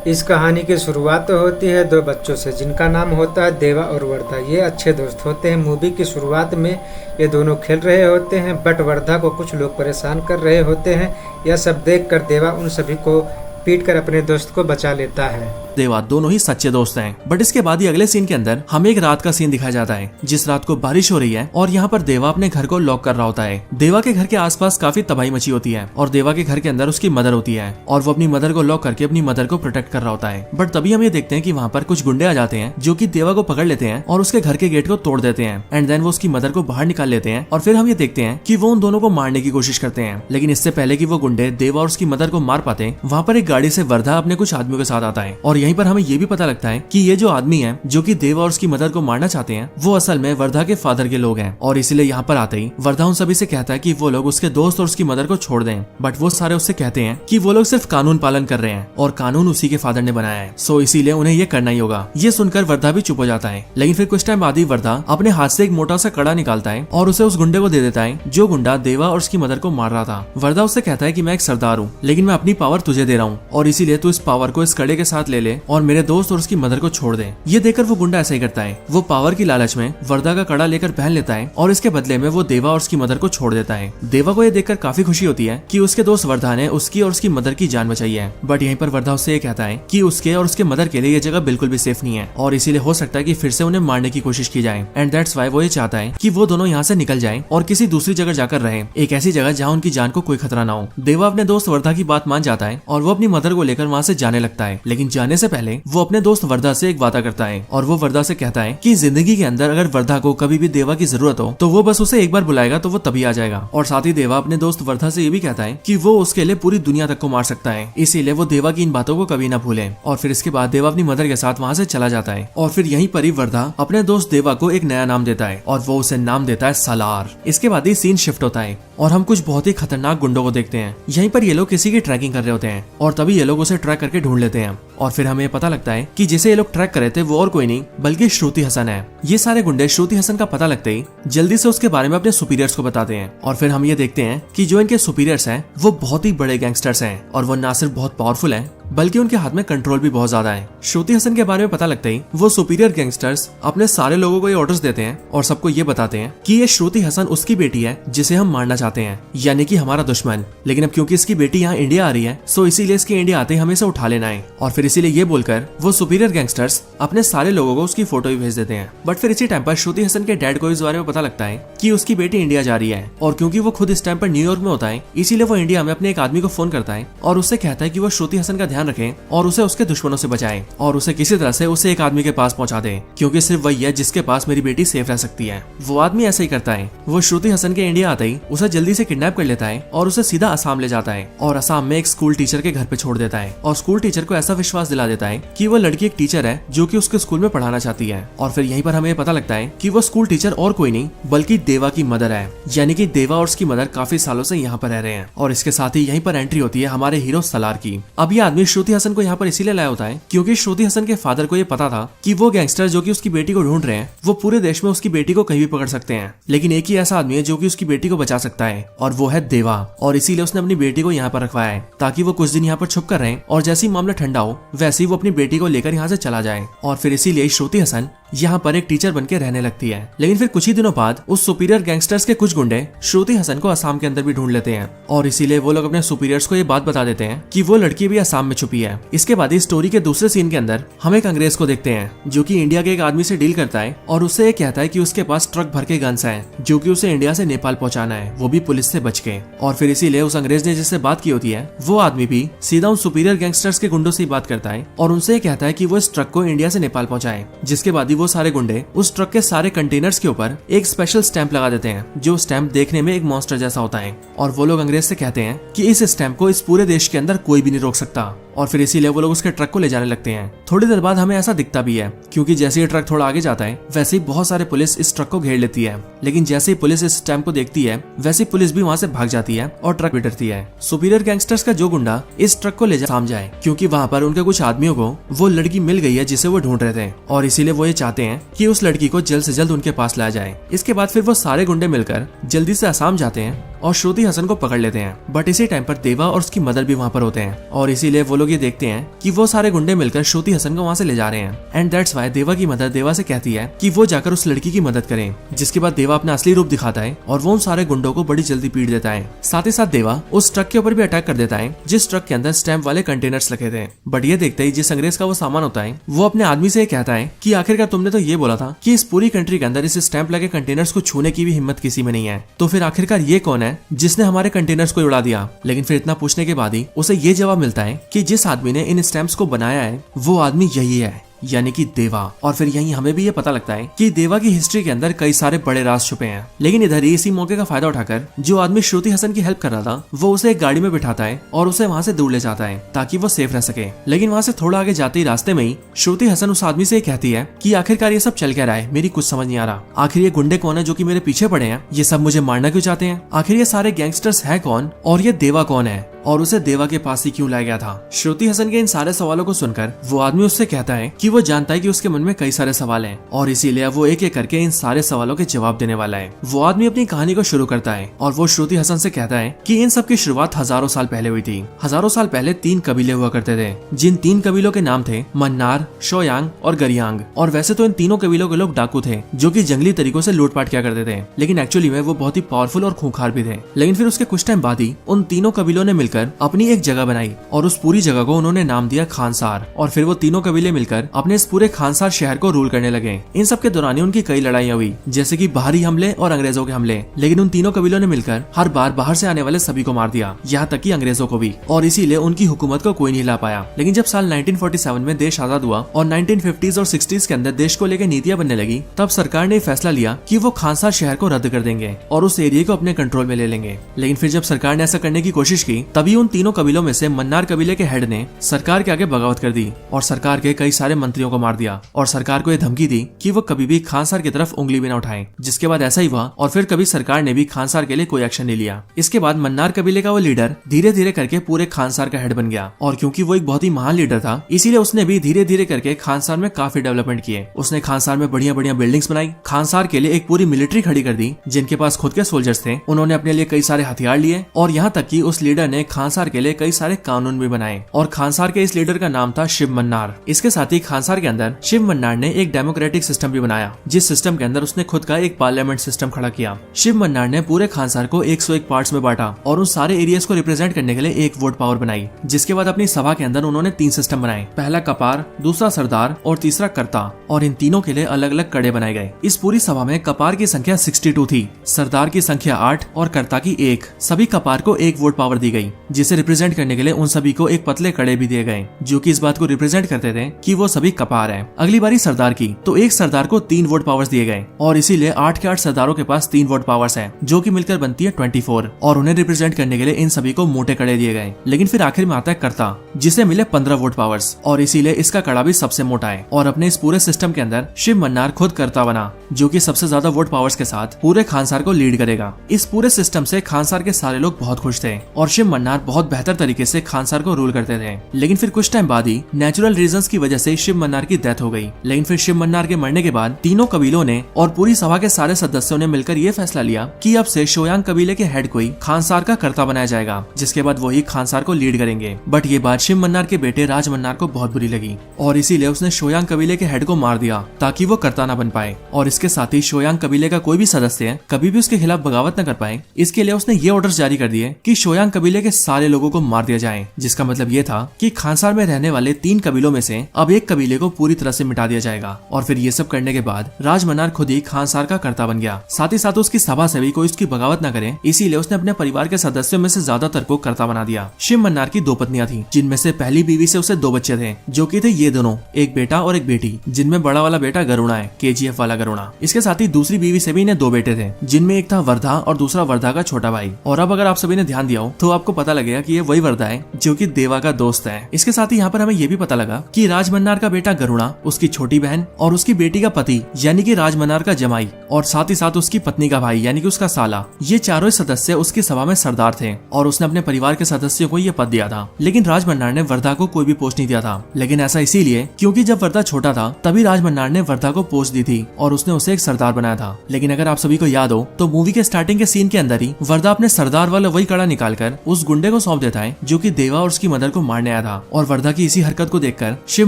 इस कहानी की शुरुआत तो होती है दो बच्चों से जिनका नाम होता है देवा और वर्धा। ये अच्छे दोस्त होते हैं। मूवी की शुरुआत में ये दोनों खेल रहे होते हैं, बट वर्धा को कुछ लोग परेशान कर रहे होते हैं। यह सब देखकर देवा उन सभी को पीटकर अपने दोस्त को बचा लेता है। देवा दोनों ही सच्चे दोस्त हैं। बट इसके बाद ही अगले सीन के अंदर हमें एक रात का सीन दिखाया जाता है, जिस रात को बारिश हो रही है और यहाँ पर देवा अपने घर को लॉक कर रहा होता है। देवा के घर के आसपास काफी तबाही मची होती है और देवा के घर के अंदर उसकी मदर होती है और वो अपनी मदर को लॉक करके अपनी मदर को प्रोटेक्ट कर रहा होता है। बट तभी हम ये देखते हैं कि वहाँ पर कुछ गुंडे आ जाते हैं जो कि देवा को पकड़ लेते हैं और उसके घर के गेट को तोड़ देते हैं एंड देन वो उसकी मदर को बाहर निकाल लेते हैं। और फिर हम ये देखते हैं कि वो उन दोनों को मारने की कोशिश करते हैं, लेकिन इससे पहले कि वो गुंडे देवा और उसकी मदर को मार पाते, वहाँ पर एक गाड़ी से वर्धा अपने कुछ आदमियों के साथ आता है और यहीं पर हमें ये भी पता लगता है कि ये जो आदमी है जो कि देवा और उसकी मदर को मारना चाहते हैं, वो असल में वर्धा के फादर के लोग हैं। और इसीलिए यहाँ पर आते ही वर्धा उन सभी से कहता है कि वो लोग उसके दोस्त और उसकी मदर को छोड़ दें। बट वो सारे उससे कहते हैं कि वो लोग सिर्फ कानून पालन कर रहे हैं और कानून उसी के फादर ने बनाया है, सो इसीलिए उन्हें ये करना ही होगा। ये सुनकर वर्धा भी चुप हो जाता है, लेकिन फिर कुछ टाइम बाद ही वर्धा अपने हाथ से एक मोटा सा कड़ा निकालता है और उसे उस गुंडे को दे देता है जो गुंडा देवा और उसकी मदर को मार रहा था। वर्धा उससे कहता है कि मैं एक सरदार हूँ, लेकिन मैं अपनी पावर तुझे दे रहा हूँ और इसीलिए तू इस पावर को इस कड़े के साथ ले और मेरे दोस्त और उसकी मदर को छोड़ दे। ये देखकर वो गुंडा ऐसा ही करता है। वो पावर की लालच में वर्धा का कड़ा लेकर पहन लेता है और इसके बदले में वो देवा और उसकी मदर को छोड़ देता है। देवा को ये देखकर काफी खुशी होती है कि उसके दोस्त वर्धा ने उसकी और उसकी मदर की जान बचाई है। बट यहीं पर वर्धा उससे ये कहता है कि उसके और उसके मदर के लिए ये जगह बिल्कुल भी सेफ नहीं है और इसीलिए हो सकता है कि फिर से उन्हें मारने की कोशिश की जाए एंड दैट्स व्हाई वो ये चाहता है कि वो दोनों यहाँ से निकल जाएं और किसी दूसरी जगह जाकर रहे, एक ऐसी जगह जहाँ उनकी जान को कोई खतरा ना हो। देवा अपने दोस्त वर्धा की बात मान जाता है और वो अपनी मदर को लेकर वहाँ से जाने लगता है, लेकिन जाने से पहले वो अपने दोस्त वर्धा से एक वादा करता है और वो वर्धा से कहता है कि जिंदगी के अंदर अगर वर्धा को कभी भी देवा की जरूरत हो तो वो बस उसे एक बार बुलाएगा तो वो तभी आ जाएगा। और साथ ही देवा अपने दोस्त वर्धा से ये भी कहता है कि वो उसके लिए पूरी दुनिया तक को मार सकता है, इसीलिए वो देवा की इन बातों को कभी ना भूले। और फिर इसके बाद देवा अपनी मदर के साथ वहाँ से चला जाता है और फिर यहीं पर ही वर्धा अपने दोस्त देवा को एक नया नाम देता है और वो उसे नाम देता है सालार। इसके बाद ही सीन शिफ्ट होता है और हम कुछ बहुत ही खतरनाक गुंडों को देखते हैं। यहीं पर ये लोग किसी की ट्रैकिंग कर रहे होते हैं और तभी ये लोग उसे ट्रैक करके ढूंढ लेते हैं और फिर हमें पता लगता है कि जिसे ये लोग ट्रैक कर रहे थे वो और कोई नहीं बल्कि श्रुति हसन है। ये सारे गुंडे श्रुति हसन का पता लगते ही जल्दी से उसके बारे में अपने सुपीरियर्स को बताते हैं और फिर हम ये देखते हैं कि जो इनके सुपीरियर्स हैं वो बहुत ही बड़े गैंगस्टर्स हैं और वो ना सिर्फ बहुत पावरफुल हैं बल्कि उनके हाथ में कंट्रोल भी बहुत ज्यादा है। श्रुति हसन के बारे में पता लगते ही वो सुपीरियर गैंगस्टर्स अपने सारे लोगों को ये ऑर्डर्स देते हैं और सबको ये बताते हैं कि ये श्रुति हसन उसकी बेटी है जिसे हम मारना चाहते हैं, यानी कि हमारा दुश्मन। लेकिन अब क्योंकि इसकी बेटी यहाँ इंडिया आ रही है सो इसीलिए इसके इंडिया आते ही हमें इसे उठा लेना है। और फिर इसीलिए ये बोलकर वो सुपीरियर गैंगस्टर्स अपने सारे लोगों को उसकी फोटो भी भेज देते हैं। बट फिर इसी टाइम पर श्रुति हसन के डैड को इस बारे में पता लगता है कि उसकी बेटी इंडिया जा रही है और क्योंकि वो खुद इस टाइम पर न्यूयॉर्क में होता है इसीलिए वो इंडिया में अपने एक आदमी को फोन करता है और उससे कहता है कि वो श्रुति हसन का ध्यान रखे और उसे उसके दुश्मनों से बचाए और उसे किसी तरह से उसे एक आदमी के पास पहुंचा दे, क्योंकि सिर्फ वही है जिसके पास मेरी बेटी सेफ रह सकती है। वो आदमी ऐसा ही करता है। वो श्रुति हसन के इंडिया आते ही उसे जल्दी से किडनैप कर लेता है और उसे सीधा असम ले जाता है और असम में एक स्कूल टीचर के घर पे छोड़ देता है और स्कूल टीचर को ऐसा विश्वास दिला देता है कि वो लड़की एक टीचर है जो कि उसके स्कूल में पढ़ाना चाहती है। और फिर यहीं पर हमें पता लगता है कि वो स्कूल टीचर और कोई नहीं बल्कि देवा की मदर है, यानी कि देवा और उसकी मदर काफी सालों से यहाँ पर रह रहे हैं। और इसके साथ ही यहीं पर एंट्री होती है हमारे हीरो सलार की। अब ये आदमी श्रुति हसन को यहाँ पर इसीलिए लाया होता है क्योंकि श्रुति हसन के फादर को ये पता था कि वो गैंगस्टर जो कि उसकी बेटी को ढूंढ रहे हैं वो पूरे देश में उसकी बेटी को कहीं भी पकड़ सकते हैं, लेकिन एक ही ऐसा आदमी है जो कि उसकी बेटी को बचा सकता है और वो है देवा। और इसीलिए उसने अपनी बेटी को यहाँ पर रखवाया है ताकि वो कुछ दिन यहाँ पर छुप कर रहे और जैसे ही मामला ठंडा हो वैसे ही वो अपनी बेटी को लेकर यहाँ से चला जाए। और फिर इसीलिए श्रुति हसन यहाँ पर एक टीचर बनके रहने लगती है। लेकिन फिर कुछ ही दिनों बाद उस सुपीरियर गैंगस्टर्स के कुछ गुंडे श्रुति हसन को असम के अंदर भी ढूंढ लेते हैं और इसीलिए वो लोग अपने सुपीरियर्स को ये बात बता देते हैं कि वो लड़की भी असम में छुपी है। इसके बाद इस स्टोरी के दूसरे सीन के अंदर हम एक अंग्रेज को देखते हैं जो कि इंडिया के एक आदमी से डील करता है और उससे ये कहता है कि उसके पास ट्रक भर के गन्स हैं जो कि उसे इंडिया से नेपाल पहुंचाना है, वो भी पुलिस से बच के। और फिर इसीलिए उस अंग्रेज ने जिससे बात की होती है वो आदमी भी सीधा उन सुपीरियर गैंगस्टर्स के गुंडों से बात करता है और उनसे कहता है कि वो इस ट्रक को इंडिया से नेपाल पहुंचाए। जिसके बाद ही वो सारे गुंडे उस ट्रक के सारे कंटेनर्स के ऊपर एक स्पेशल स्टैंप लगा देते हैं जो स्टैंप देखने में एक मॉन्स्टर जैसा होता है और वो लोग अंग्रेज से कहते हैं कि इस स्टैंप को इस पूरे देश के अंदर कोई भी नहीं रोक सकता। और फिर इसीलिए वो लोग उसके ट्रक को ले जाने लगते हैं। थोड़ी देर बाद हमें ऐसा दिखता भी है क्योंकि जैसे ही ट्रक थोड़ा आगे जाता है वैसे ही बहुत सारे पुलिस इस ट्रक को घेर लेती है, लेकिन जैसे ही पुलिस इस स्टैंप को देखती है वैसे ही पुलिस भी वहाँ से भाग जाती है और ट्रक भी डरती है। सुपीरियर गैंगस्टर्स का जो गुंडा इस ट्रक को ले जाए क्योंकि वहाँ पर उनके कुछ आदमियों को वो लड़की मिल गई है जिसे वो ढूंढ रहे थे और इसीलिए वो ये चाहते हैं कि उस लड़की को जल्द से जल्द उनके पास लाया जाए। इसके बाद फिर वो सारे गुंडे मिलकर जल्दी से असम जाते हैं और श्रुति हसन को पकड़ लेते हैं। बट इसी टाइम पर देवा और उसकी मदर भी वहाँ पर होते हैं और इसीलिए वो लोग ये देखते हैं कि वो सारे गुंडे मिलकर श्रुति हसन को वहाँ से ले जा रहे हैं। एंड दैट्स वाई देवा की मदर देवा से कहती है कि वो जाकर उस लड़की की मदद करें, जिसके बाद देवा अपना असली रूप दिखाता है और वो उन सारे गुंडों को बड़ी जल्दी पीट देता है। साथ ही साथ देवा उस ट्रक के ऊपर भी अटैक कर देता है जिस ट्रक के अंदर स्टैंप वाले कंटेनर्स लगे थे। बट ये देखते ही जिस अंग्रेज का वो सामान होता है वो अपने आदमी से कहता है कि आखिरकार तुमने तो ये बोला था कि इस पूरी कंट्री के अंदर इस स्टैंप लगे कंटेनर्स को छूने की भी हिम्मत किसी में नहीं है, तो फिर आखिरकार ये कौन है जिसने हमारे कंटेनर्स को उड़ा दिया। लेकिन फिर इतना पूछने के बाद ही उसे ये जवाब मिलता है कि जिस आदमी ने इन स्टैंप्स को बनाया है वो आदमी यही है, यानी कि देवा। और फिर यहीं हमें भी ये पता लगता है कि देवा की हिस्ट्री के अंदर कई सारे बड़े राज छुपे हैं। लेकिन इधर ही इसी मौके का फायदा उठाकर जो आदमी श्रुति हसन की हेल्प कर रहा था वो उसे एक गाड़ी में बिठाता है और उसे वहाँ से दूर ले जाता है ताकि वो सेफ रह सके। लेकिन वहाँ से थोड़ा आगे जाते ही रास्ते में ही श्रुति हसन उस आदमी से कहती है कि आखिरकार ये सब चल क्या रहा है, मेरी कुछ समझ नहीं आ रहा। आखिर ये गुंडे कौन है जो कि मेरे पीछे पड़े हैं, ये सब मुझे मारना क्यों चाहते हैं, आखिर ये सारे गैंगस्टर्स है कौन और ये देवा कौन है और उसे देवा के पास ही क्यों लाया गया था। श्रुति हसन के इन सारे सवालों को सुनकर वो आदमी उससे कहता है कि वो जानता है कि उसके मन में कई सारे सवाल हैं और इसीलिए वो एक एक करके इन सारे सवालों के जवाब देने वाला है। वो आदमी अपनी कहानी को शुरू करता है और वो श्रुति हसन से कहता है कि इन सब की शुरुआत हजारों साल पहले हुई थी। हजारों साल पहले 3 कबीले हुआ करते थे, जिन 3 कबीलों के नाम थे मन्नार, शोयांग और गरियांग। और वैसे तो इन तीनों कबीलों के लोग डाकू थे जो कि जंगली तरीकों से लूटपाट किया करते थे, लेकिन एक्चुअली में वो बहुत ही पावरफुल और खूंखार भी थे। लेकिन फिर उसके कुछ टाइम बाद ही उन तीनों कबीलों ने मिलकर अपनी एक जगह बनाई और उस पूरी जगह को उन्होंने नाम दिया खानसार। और फिर वो तीनों कबीले मिलकर अपने इस पूरे खानसार शहर को रूल करने लगे। इन सब के दौरान उनकी कई लड़ाइयां हुई, जैसे कि बाहरी हमले और अंग्रेजों के हमले। लेकिन उन तीनों कबीलों ने मिलकर हर बार बाहर से आने वाले सभी को मार दिया, यहाँ तक कि अंग्रेजों को भी, और इसीलिए उनकी हुकूमत को कोई नहीं ला पाया। लेकिन जब साल 1947 में देश आजाद हुआ और 1950s और 60s के अंदर देश को लेकर नीतियां बनने लगी, तब सरकार ने फैसला लिया कि वो खानसार शहर को रद्द कर देंगे और उस एरिया को अपने कंट्रोल में ले लेंगे। लेकिन फिर जब सरकार ने ऐसा करने की कोशिश की, तभी उन तीनों कबीलों में से मन्नार कबीले के हेड ने सरकार के आगे बगावत कर दी और सरकार के कई सारे मंत्रियों को मार दिया और सरकार को यह धमकी दी कि वो कभी भी खानसार की तरफ उंगली भी न उठाएं। जिसके बाद ऐसा ही हुआ और फिर कभी सरकार ने भी खानसार के लिए कोई एक्शन नहीं लिया। इसके बाद मन्नार कबीले का वो लीडर धीरे धीरे करके पूरे खानसार का हेड बन गया और क्योंकि वो एक बहुत ही महान लीडर था, इसीलिए उसने भी धीरे धीरे करके खानसार में काफी डेवलपमेंट किए। उसने खानसार में बढ़िया बढ़िया बिल्डिंग्स बनाई, खानसार के लिए एक पूरी मिलिट्री खड़ी कर दी जिनके पास खुद के सोल्जर्स थे। उन्होंने अपने लिए कई सारे हथियार लिए और यहाँ तक कि उस लीडर ने खानसार के लिए कई सारे कानून भी बनाए और खानसार के इस लीडर का नाम था शिव मन्नार। इसके साथ ही खानसार के अंदर शिव मन्नार ने एक डेमोक्रेटिक सिस्टम भी बनाया, जिस सिस्टम के अंदर उसने खुद का एक पार्लियामेंट सिस्टम खड़ा किया। शिव मन्नार ने पूरे खानसार को 101 पार्ट्स में बांटा और उन सारे एरियाज को रिप्रेजेंट करने के लिए एक वोट पावर बनाई। जिसके बाद अपनी सभा के अंदर उन्होंने 3 सिस्टम बनाए, पहला कपार, दूसरा सरदार और तीसरा कर्ता, और इन तीनों के लिए अलग अलग कड़े बनाए गए। इस पूरी सभा में कपार की संख्या 62 थी, सरदार की संख्या 8 और कर्ता की 1। सभी कपार को एक वोट पावर दी गई, जिसे रिप्रेजेंट करने के लिए उन सभी को एक पतले कड़े भी दिए गए जो कि इस बात को रिप्रेजेंट करते थे कि वो सभी कपार हैं। अगली बारी सरदार की, तो एक सरदार को 3 वोट पावर्स दिए गए और इसीलिए 8 के 8 सरदारों के पास 3 वोट पावर्स हैं, जो कि मिलकर बनती है 24, और उन्हें रिप्रेजेंट करने के लिए इन सभी को मोटे कड़े दिए गए। लेकिन फिर आखिर में आता है कर्ता, जिसे मिले 15 वोट पावर्स और इसीलिए इसका कड़ा भी सबसे मोटा है। और अपने इस पूरे सिस्टम के अंदर शिव मन्नार खुद कर्ता बना, जो कि सबसे ज्यादा वोट पावर्स के साथ पूरे खानसार को लीड करेगा। इस पूरे सिस्टम से खानसार के सारे लोग बहुत खुश थे और शिव मन्नार बहुत बेहतर तरीके से खानसार को रूल करते थे। लेकिन फिर कुछ टाइम बाद ही नेचुरल रीजंस की वजह से शिव मन्नार की डेथ हो गई। लेकिन फिर शिव मन्नार के मरने के बाद तीनों कबीलों ने और पूरी सभा के सारे सदस्यों ने मिलकर ये फैसला लिया कि अब से शोयांग कबीले के हेड को ही खानसार का कर्ता बनाया जाएगा, जिसके बाद वही खानसार को लीड करेंगे। बट ये बात शिव मन्नार के बेटे राज मन्नार को बहुत बुरी लगी और इसीलिए उसने शोयांग कबीले के हेड को मार दिया ताकि वो कर्ता न बन पाए। और इसके साथ ही शोयांग कबीले का कोई भी सदस्य कभी भी उसके खिलाफ बगावत न कर पाए, इसके लिए उसने ये ऑर्डर्स जारी कर दिए कि शोयांग कबीले के सारे लोगों को मार दिया जाए। जिसका मतलब ये था कि खानसार में रहने वाले 3 कबीलों में से अब एक कबीले को पूरी तरह से मिटा दिया जाएगा। और फिर ये सब करने के बाद राज मन्नार खुद ही खानसार का कर्ता बन गया। साथ ही साथ उसकी सभा से भी कोई उसकी बगावत न करे, इसीलिए उसने अपने परिवार के सदस्यों में से ज्यादातर को कर्ता बना दिया। शिव मन्नार की 2 पत्नियां थी, जिनमें से पहली बीवी से उसे 2 बच्चे थे, जो कि थे ये दोनों, एक बेटा और एक बेटी, जिनमें बड़ा वाला बेटा गरुणा है, KGF वाला गरुणा। इसके साथ ही दूसरी बीवी से भी इन्हें 2 बेटे थे, जिनमें एक था वर्धा और दूसरा वर्धा का छोटा भाई। और अब अगर आप सभी ने ध्यान दिया हो तो आपको पता लगेगा कि ये वही वर्दा है जो कि देवा का दोस्त है। इसके साथ ही यहाँ पर हमें ये भी पता लगा कि राज मन्नार का बेटा गरुड़ा, उसकी छोटी बहन और उसकी बेटी का पति यानी कि राज मन्नार का जमाई और साथ ही साथ उसकी पत्नी का भाई यानी कि उसका साला, ये चारों सदस्य उसकी सभा में सरदार थे और उसने अपने परिवार के सदस्यों को ये पद दिया था। लेकिन राज मन्नार ने वर्धा को कोई भी पोस्ट नहीं दिया था। लेकिन ऐसा इसीलिए क्योंकि जब वर्धा छोटा था तभी राज मन्नार ने वर्धा को पोस्ट दी थी और उसने उसे एक सरदार बनाया था। लेकिन अगर आप सभी को याद हो तो मूवी के स्टार्टिंग के सीन के अंदर ही वर्धा अपने सरदार वाला वही कड़ा निकालकर उस गुंडे को सौंप देता है जो कि देवा और उसकी मदर को मारने आया था। और वर्धा की इसी हरकत को देखकर शिव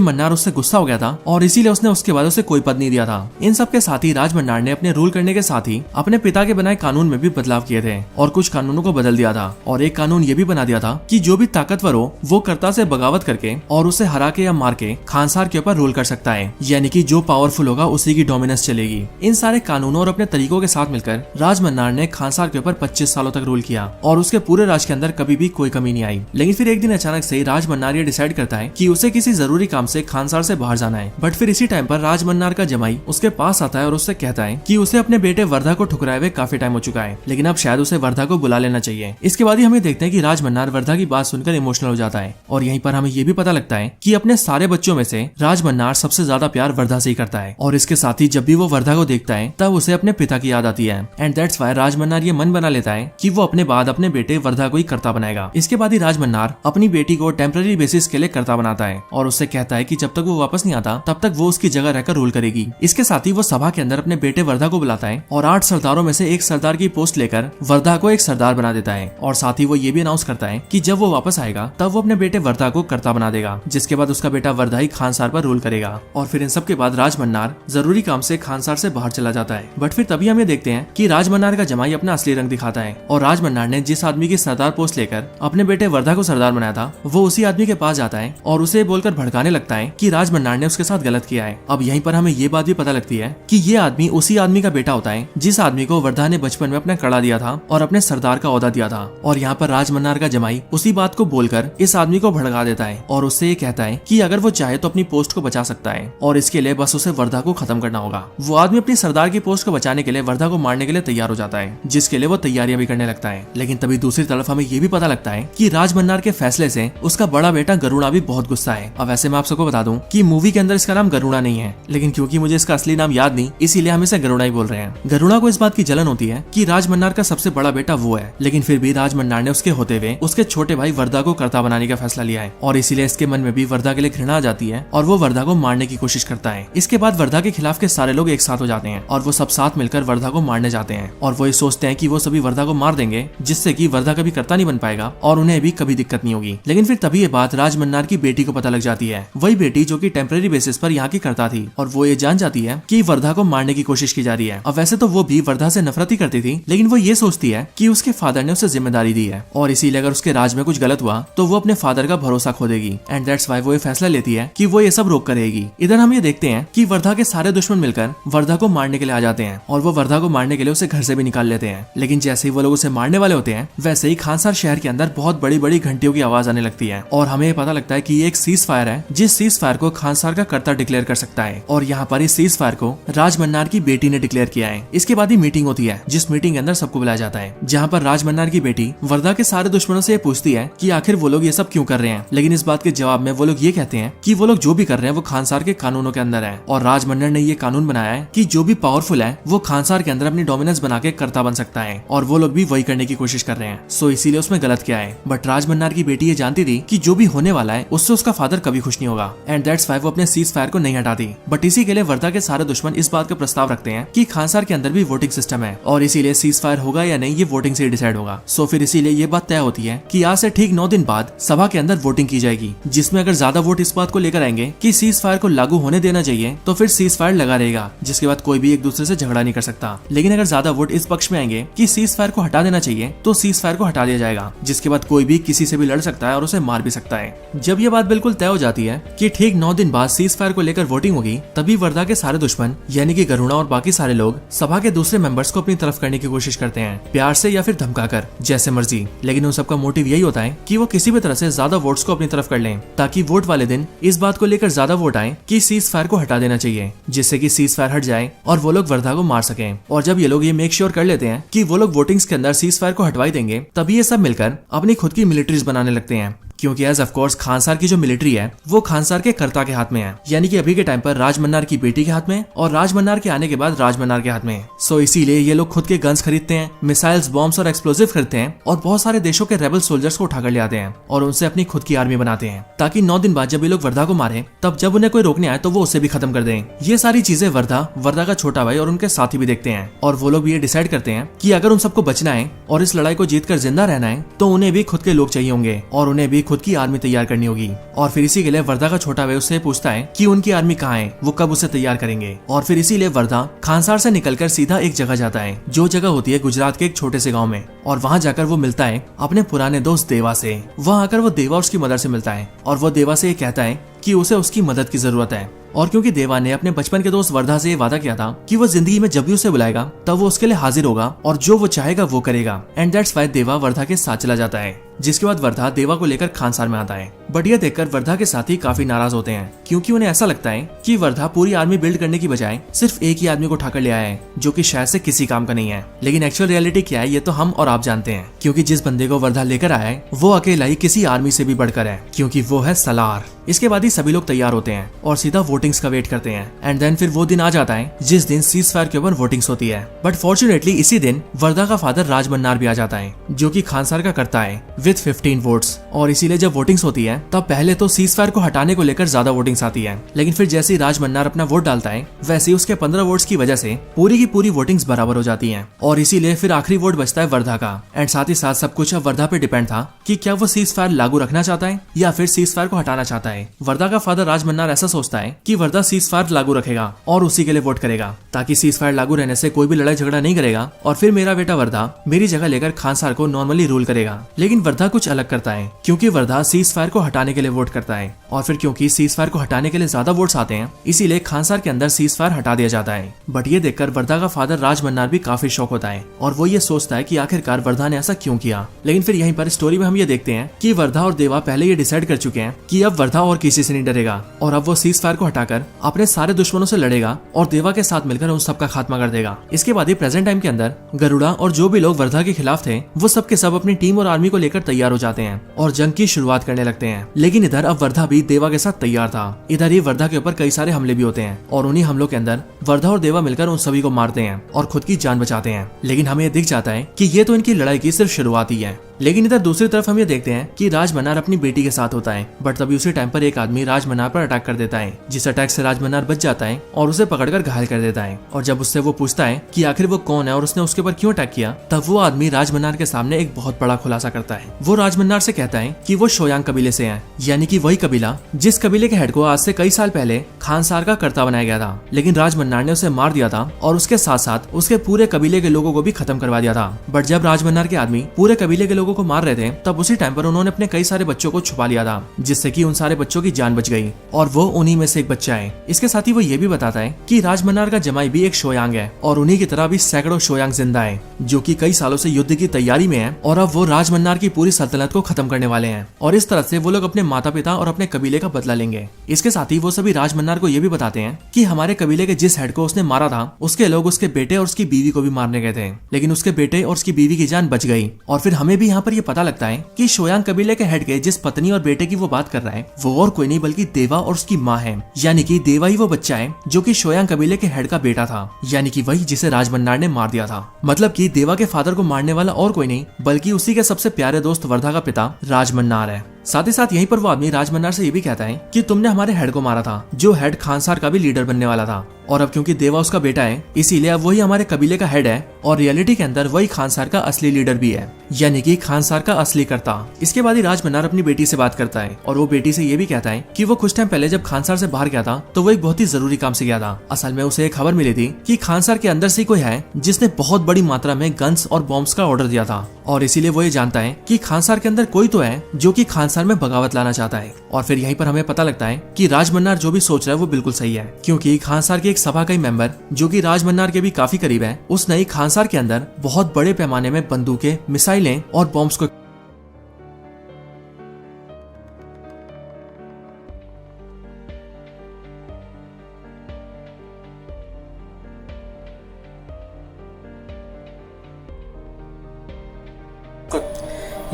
मन्नार उससे गुस्सा हो गया था और इसीलिए उसने उसके बाद उसे कोई पद नहीं दिया था। इन सब के साथ ही राज मन्नार ने अपने रूल करने के साथ ही अपने पिता के बनाए कानून में भी बदलाव किए थे और कुछ कानूनों को बदल दिया था। और एक कानून ये भी बना दिया था कि जो भी ताकतवर हो वो कर्ता से बगावत करके और उसे हरा के या मार के खानसार के ऊपर रूल कर सकता है, यानी कि जो पावरफुल होगा उसी की डोमिनेंस चलेगी। इन सारे कानूनों और अपने तरीकों के साथ मिलकर राज मन्नार ने खानसार के ऊपर 25 सालों तक रूल किया और उसके पूरे राज के अंदर कभी भी कोई कमी नहीं आई। लेकिन फिर एक दिन अचानक से राज मन्नार ये डिसाइड करता है कि उसे किसी जरूरी काम से खानसार से बाहर जाना है। बट फिर इसी टाइम पर राज मन्नार का जमाई उसके पास आता है और उससे कहता है कि उसे अपने बेटे वर्धा को ठुकराए हुए काफी टाइम हो चुका है, लेकिन अब शायद उसे वर्धा को बुला लेना चाहिए। इसके बाद ही हमें देखते हैं कि राज मन्नार वर्धा की बात सुनकर इमोशनल हो जाता है और यहीं पर हमें ये भी पता लगता है कि अपने सारे बच्चों में से राज मन्नार सबसे ज्यादा प्यार वर्धा से ही करता है। और इसके साथ ही जब भी वो वर्धा को देखता है तब उसे अपने पिता की याद आती है एंड दैट्स व्हाई राज मन्नार ये मन बना लेता है कि वो अपने बाद अपने बेटे वर्धा को ही कर्ता बनाएगा। इसके बाद ही राज मन्नार अपनी बेटी को टेम्पररी बेसिस के लिए कर्ता बनाता है और उससे कहता है कि जब तक वो वापस नहीं आता तब तक वो उसकी जगह रहकर रूल करेगी। इसके साथ ही वो सभा के अंदर अपने बेटे वर्धा को बुलाता है और 8 सरदारों में से एक सरदार की पोस्ट लेकर वर्धा को एक सरदार बना देता है। और साथ ही वो ये भी अनाउंस करता है कि जब वो वापस आएगा तब वो अपने बेटे वर्धा को कर्ता बना देगा, जिसके बाद उसका बेटा वर्धा ही खानसार पर रूल करेगा। और फिर इन सब के बाद राज मन्नार जरूरी काम से खानसार से बाहर चला जाता है। बट फिर तभी हम ये देखते हैं कि राज मन्नार का जमाई अपना असली रंग दिखाता है और राज मन्नार ने जिस आदमी की सरदार पोस्ट लेकर अपने बेटे वर्धा को सरदार बनाया था वो उसी आदमी के पास जाता है और उसे बोलकर भड़काने लगता है कि राज मन्नार ने उसके साथ गलत किया है। अब यहीं पर हमें ये बात भी पता लगती है कि ये आदमी उसी आदमी का बेटा होता है जिस आदमी को वर्धा ने बचपन में अपना कड़ा दिया था और अपने सरदार का ओहदा दिया था। और यहाँ पर राज मन्नार का जमाई उसी बात को बोलकर इस आदमी को भड़का देता है और उससे ये कहता है कि अगर वो चाहे तो अपनी पोस्ट को बचा सकता है और इसके लिए बस उसे वर्धा को खत्म करना होगा। वो आदमी अपनी सरदार की पोस्ट को बचाने के लिए वर्धा को मारने के लिए तैयार हो जाता है, जिसके लिए वो तैयारियां भी करने लगता है। लेकिन तभी दूसरी तरफ हमें ये भी पता लगता है कि राज मन्नार के फैसले से उसका बड़ा बेटा गरुड़ा भी बहुत गुस्सा है। अब वैसे मैं आप सबको बता दूं कि मूवी के अंदर इसका नाम गरुड़ा नहीं है, लेकिन क्योंकि मुझे इसका असली नाम याद नहीं इसीलिए हम इसे गरुड़ा ही बोल रहे हैं। गरुड़ा को इस बात की जलन होती है कि राज मन्नार का सबसे बड़ा बेटा वो है, लेकिन फिर भी राज मन्नार ने उसके होते हुए उसके छोटे भाई वर्धा को कर्ता बनाने का फैसला लिया है और इसीलिए इसके मन में भी वर्धा के लिए घृणा आ जाती है और वो वर्धा को मारने की कोशिश करता है। इसके बाद वर्धा के खिलाफ के सारे लोग एक साथ हो जाते हैं और वो सब साथ मिलकर वर्धा को मारने जाते हैं और वो ये सोचते हैं कि वो सभी वर्धा को मार देंगे जिससे कि वर्धा कभी कर्ता नहीं बन पाएगा और उन्हें भी कभी दिक्कत नहीं होगी। लेकिन फिर तभी ये बात राज मन्नार की बेटी को पता लग जाती है, वही बेटी जो कि टेम्पररी बेसिस पर यहाँ की कर्ता थी, और वो ये जान जाती है कि वर्धा को मारने की कोशिश की जा रही है। अब वैसे तो वो भी वर्धा से नफरत ही करती थी, लेकिन वो ये सोचती है कि उसके फादर ने उसे जिम्मेदारी दी है और इसीलिए अगर उसके राज में कुछ गलत हुआ तो वो अपने फादर का भरोसा खो देगी एंड दैट्स व्हाई वो ये फैसला लेती है कि वो ये सब रोक करेगी। इधर हम ये देखते हैं कि वर्धा के सारे दुश्मन मिलकर वर्धा को मारने के लिए आ जाते हैं और वो वर्धा को मारने के लिए उसे घर से भी निकाल लेते हैं। लेकिन जैसे ही वो लोग उसे मारने वाले होते हैं वैसे ही खानसार शहर के अंदर बहुत बड़ी बड़ी घंटियों की आवाज आने लगती है और हमें पता लगता है कि ये एक सीज फायर है जिस सीज फायर को खानसार का कर्ता डिक्लेयर कर सकता है और यहाँ पर इस सीज फायर को राज मन्नार की बेटी ने डिक्लेयर किया है। इसके बाद ही मीटिंग होती है जिस मीटिंग के अंदर सबको बुलाया जाता है, जहाँ पर राज मन्नार की बेटी वर्धा के सारे दुश्मनों से पूछती है कि आखिर वो लोग ये सब क्यों कर रहे हैं। लेकिन इस बात के जवाब में वो लोग ये कहते हैं कि वो लोग जो भी कर रहे हैं वो खानसार के कानूनों के अंदर है और राज मन्नार ने ये कानून बनाया है कि जो भी पावरफुल है वो खानसार के अंदर अपनी डोमिनेंस बना के कर्ता बन सकता है और वो लोग भी वही करने की कोशिश कर रहे हैं। सो इसीलिए उसमें गलत क्या है। बट राज मन्नार की बेटी ये जानती थी कि जो भी होने वाला है उससे उसका फादर कभी खुश नहीं होगा एंड दैट्स व्हाई वो अपने सीज फायर को नहीं हटाती। बट इसी के लिए वर्धा के सारे दुश्मन इस बात का प्रस्ताव रखते हैं कि खानसार के अंदर भी वोटिंग सिस्टम है और इसीलिए सीज फायर होगा या नहीं ये वोटिंग से डिसाइड होगा। सो फिर इसीलिए ये बात तय होती है कि आज से ठीक 9 दिन बाद सभा के अंदर वोटिंग की जाएगी, जिसमें अगर ज्यादा वोट इस बात को लेकर आएंगे कि सीज फायर को लागू होने देना चाहिए तो फिर सीज फायर लगा रहेगा, जिसके बाद कोई भी एक दूसरे से झगड़ा नहीं कर सकता। लेकिन अगर ज्यादा वोट इस पक्ष में आएंगे कि सीज फायर को हटा देना चाहिए तो सीज फायर को हटा दिया जाएगा, जिसके बाद कोई भी किसी से भी लड़ सकता है और उसे मार भी सकता है। जब ये बात बिल्कुल तय हो जाती है कि ठीक 9 दिन बाद सीज फायर को लेकर वोटिंग होगी, तभी वर्धा के सारे दुश्मन यानी कि गरुड़ा और बाकी सारे लोग सभा के दूसरे मेंबर्स को अपनी तरफ करने की कोशिश करते हैं, प्यार से या फिर धमकाकर, जैसे मर्जी। लेकिन उन सबका मोटिव यही होता है कि वो किसी भी तरह से ज्यादा वोट्स को अपनी तरफ कर लें ताकि वोट वाले दिन इस बात को लेकर ज्यादा वोट आए कि सीज फायर को हटा देना चाहिए, जिससे कि सीज फायर हट जाए और वो लोग वर्धा को मार सकें। और जब ये लोग ये मेक श्योर कर लेते हैं कि वो लोग वोटिंग्स के अंदर सीज फायर को हटवाई देंगे, तभी ये सब मिलकर अपनी खुद की मिलिट्रीज बनाने लगते हैं, क्योंकि एज ऑफ कोर्स खानसार की जो मिलिट्री है वो खानसार के कर्ता के हाथ में है, यानी कि अभी के टाइम पर राजमन्नार की बेटी के हाथ में और राजमन्नार के आने के बाद राजमन्नार के हाथ में है। सो इसीलिए ये लोग खुद के गन्स खरीदते हैं, मिसाइल्स, बॉम्ब्स और एक्सप्लोजिव खरीदते हैं और बहुत सारे देशों के रेबल सोल्जर्स को उठाकर ले आते हैं और उनसे अपनी खुद की आर्मी बनाते हैं, ताकि 9 दिन बाद जब ये लोग वर्धा को मारे तब जब उन्हें कोई रोकने आए तो वो उसे भी खत्म कर दें। ये सारी चीजें वर्धा का छोटा भाई और उनके साथी भी देखते हैं और वो लोग भी ये डिसाइड करते हैं कि अगर उन सबको बचना है और इस लड़ाई को जीतकर जिंदा रहना है तो उन्हें भी खुद के लोग चाहिए होंगे और उन्हें भी खुद की आर्मी तैयार करनी होगी। और फिर इसी के लिए वर्धा का छोटा भाई उससे पूछता है कि उनकी आर्मी कहाँ है, वो कब उसे तैयार करेंगे। और फिर इसीलिए वर्धा खानसार से निकलकर सीधा एक जगह जाता है, जो जगह होती है गुजरात के एक छोटे से गांव में, और वहां जाकर वो मिलता है अपने पुराने दोस्त देवा से। वहां आकर वो देवा और उसकी मदर से मिलता है और वो देवा से ये कहता है कि उसे उसकी मदद की जरूरत है। और क्योंकि देवा ने अपने बचपन के दोस्त वर्धा से ये वादा किया था कि वो जिंदगी में जब भी उसे बुलाएगा तब वो उसके लिए हाजिर होगा और जो वो चाहेगा वो करेगा, एंड दैट्स व्हाई देवा वर्धा के साथ चला जाता है। जिसके बाद वर्धा देवा को लेकर खानसार में आता है, बट ये देखकर वर्धा के साथी काफी नाराज होते हैं, क्योंकि उन्हें ऐसा लगता है कि वर्धा पूरी आर्मी बिल्ड करने की बजाय सिर्फ एक ही आदमी को उठाकर ले आया है, जो कि शायद से किसी काम का नहीं है। लेकिन एक्चुअल रियलिटी क्या है ये तो हम और आप जानते हैं, क्योंकि जिस बंदे को वर्धा लेकर आया है वो अकेला ही किसी आर्मी से भी बढ़कर है, क्योंकि वो है सलार। इसके बाद ही सभी लोग तैयार होते हैं और सीधा वोटिंग्स का वेट करते हैं, एंड देन फिर वो दिन आ जाता है जिस दिन सीज फायर के ऊपर वोटिंग्स होती है। बट फॉर्चुनेटली इसी दिन वर्धा का फादर राजमन्नार भी आ जाता है, जो कि खानसार का करता है विद 15 वोट्स। और इसीलिए जब वोटिंग्स होती है तब पहले तो सीज फायर को हटाने को लेकर ज्यादा वोटिंग्स आती है, लेकिन फिर जैसे ही राजमन्नार अपना वोट डालता है वैसे ही उसके 15 वोट्स की वजह से पूरी की पूरी वोटिंग्स बराबर हो जाती है, और इसीलिए फिर आखिरी वोट बचता है वर्धा का। एंड साथ ही साथ सब कुछ अब वर्धा पे डिपेंड था कि क्या वो सीज फायर लागू रखना चाहता है या फिर सीज फायर को हटाना चाहता है। वर्धा का फादर राजमन्नार ऐसा सोचता है कि वर्धा सीज फायर लागू रखेगा और उसी के लिए वोट करेगा, ताकि सीज फायर लागू रहने से कोई भी लड़ाई झगड़ा नहीं करेगा और फिर मेरा बेटा वर्धा मेरी जगह लेकर खानसार को नॉर्मली रूल करेगा। लेकिन वर्धा कुछ अलग करता है, क्योंकि वर्धा सीज फायर को हटाने के लिए वोट करता है, और फिर क्योंकि सीज फायर को हटाने के लिए ज्यादा वोट्स आते हैं इसीलिए खानसार के अंदर सीज फायर हटा दिया जाता है। बट ये देखकर वर्धा का फादर राजमन्नार भी काफी शॉक होता है और वो ये सोचता है कि आखिरकार वर्धा ने ऐसा क्यों किया। लेकिन फिर यहीं पर स्टोरी में हम ये देखते हैं कि वर्धा और देवा पहले ये डिसाइड कर चुके हैं कि अब वर्धा और किसी से नहीं डरेगा और अब वो सीज फायर को हटाकर अपने सारे दुश्मनों से लड़ेगा और देवा के साथ मिलकर उन सबका खात्मा कर देगा। इसके बाद ही प्रेजेंट टाइम के अंदर गरुड़ा और जो भी लोग वर्धा के खिलाफ थे वो सब के सब अपनी टीम और आर्मी को लेकर तैयार हो जाते हैं और जंग की शुरुआत करने लगते हैं। लेकिन इधर अब वर्धा भी देवा के साथ तैयार था। इधर ही वर्धा के ऊपर कई सारे हमले भी होते हैं और उन्हीं हमलों के अंदर वर्धा और देवा मिलकर उन सभी को मारते हैं और खुद की जान बचाते हैं। लेकिन हमें यह दिख जाता है कि ये तो इनकी लड़ाई की सिर्फ शुरुआत ही है। लेकिन इधर दूसरी तरफ हम ये देखते हैं कि राजमन्नार अपनी बेटी के साथ होता है, बट तभी उसी टाइम पर एक आदमी राजमन्नार पर अटैक कर देता है, जिस अटैक से राजमन्नार बच जाता है और उसे पकड़कर घायल कर देता है। और जब उससे वो पूछता है कि आखिर वो कौन है और उसने उसके ऊपर क्यों अटैक किया, तब वो आदमी राजमन्नार के सामने एक बहुत बड़ा खुलासा करता है। वो राजमन्नार से कहता है कि वो शोयांग कबीले से है, यानी कि वही कबीला जिस कबीले के हेड को आज से कई साल पहले खानसार का कर्ता बनाया गया था, लेकिन राजमन्नार ने उसे मार दिया था और उसके साथ साथ उसके पूरे कबीले के लोगों को भी खत्म करवा दिया था। बट जब राजमन्नार के आदमी पूरे कबीले के लोगों को मार रहे थे तब उसी टाइम पर उन्होंने अपने कई सारे बच्चों को छुपा लिया था, जिससे कि उन सारे बच्चों की जान बच गई और वो उन्हीं में से एक बच्चा है। इसके साथ ही वो ये भी बताता है कि राजमन्नार का जमाई भी एक शोयांग है और उन्हीं की तरह भी सैकड़ों शोयांग जिंदा है, जो कि कई सालों से युद्ध की तैयारी में है और अब वो राजमन्नार की पूरी सल्तनत को खत्म करने वाले हैं और इस तरह से वो लोग अपने माता पिता और अपने कबीले का बदला लेंगे। इसके साथ ही वो सभी राजमन्नार को ये भी बताते हैं कि हमारे कबीले के जिस हेड को उसने मारा था उसके लोग उसके बेटे और उसकी बीवी को भी मारने गए थे, लेकिन उसके बेटे और उसकी बीवी की जान बच गई। और फिर हमें भी यहाँ पर ये पता लगता है कि शोयांग कबीले के हेड के जिस पत्नी और बेटे की वो बात कर रहा है वो और कोई नहीं बल्कि देवा और उसकी माँ है, यानी कि देवा ही वो बच्चा है जो कि शोयांग कबीले के हेड का बेटा था, यानी कि वही जिसे राजमन्नार ने मार दिया था। मतलब कि देवा के फादर को मारने वाला और कोई नहीं बल्कि उसी के सबसे प्यारे दोस्त वर्धा का पिता राजमन्नार है। साथ ही साथ यहीं पर वो आदमी राजमन्नार से ये भी कहता है कि तुमने हमारे हेड को मारा था, जो हेड खानसार का भी लीडर बनने वाला था, और अब क्योंकि देवा उसका बेटा है इसीलिए अब वही हमारे कबीले का हेड है और रियलिटी के अंदर वही खानसार का असली लीडर भी है, यानी कि खानसार का असली कर्ता। इसके बाद ही राजमन्नार अपनी बेटी से बात करता है और वो बेटी से ये भी कहता है कि वो कुछ टाइम पहले जब खानसार से बाहर गया था तो वो एक बहुत ही जरूरी काम से गया था। असल में उसे एक खबर मिली थी कि खानसार के अंदर से कोई है जिसने बहुत बड़ी मात्रा में गन्स और बॉम्ब्स का ऑर्डर दिया था, और इसीलिए वो ये जानता है कि खानसार के अंदर कोई तो है जो कि खानसार में बगावत लाना चाहता है। और फिर यहीं पर हमें पता लगता है कि राजमन्नार जो भी सोच रहा है वो बिल्कुल सही है, क्योंकि खानसार के एक सभा का मेंबर जो कि राजमन्नार के भी काफी करीब है, उसने ही खानसार के अंदर बहुत बड़े पैमाने में बंदूकें, मिसाइलें और बॉम्ब्स को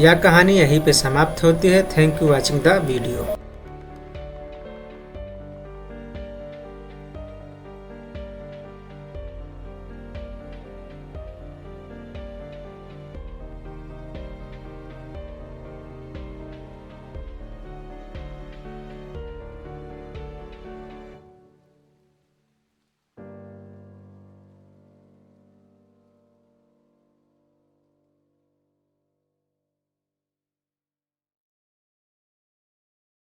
यह कहानी यहीं पे समाप्त होती है। Thank you watching the video.